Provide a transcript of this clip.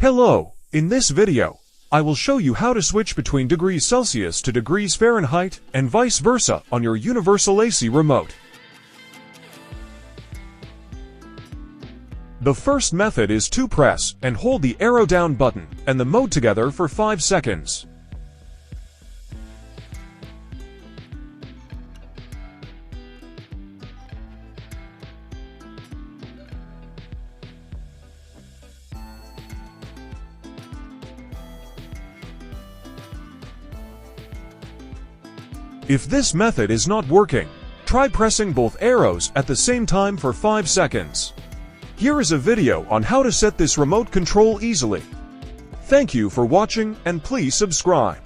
Hello, in this video, I will show you how to switch between degrees Celsius to degrees Fahrenheit and vice versa on your universal AC remote. The first method is to press and hold the arrow down button and the mode together for 5 seconds. If this method is not working, try pressing both arrows at the same time for 5 seconds. Here is a video on how to set this remote control easily. Thank you for watching and please subscribe.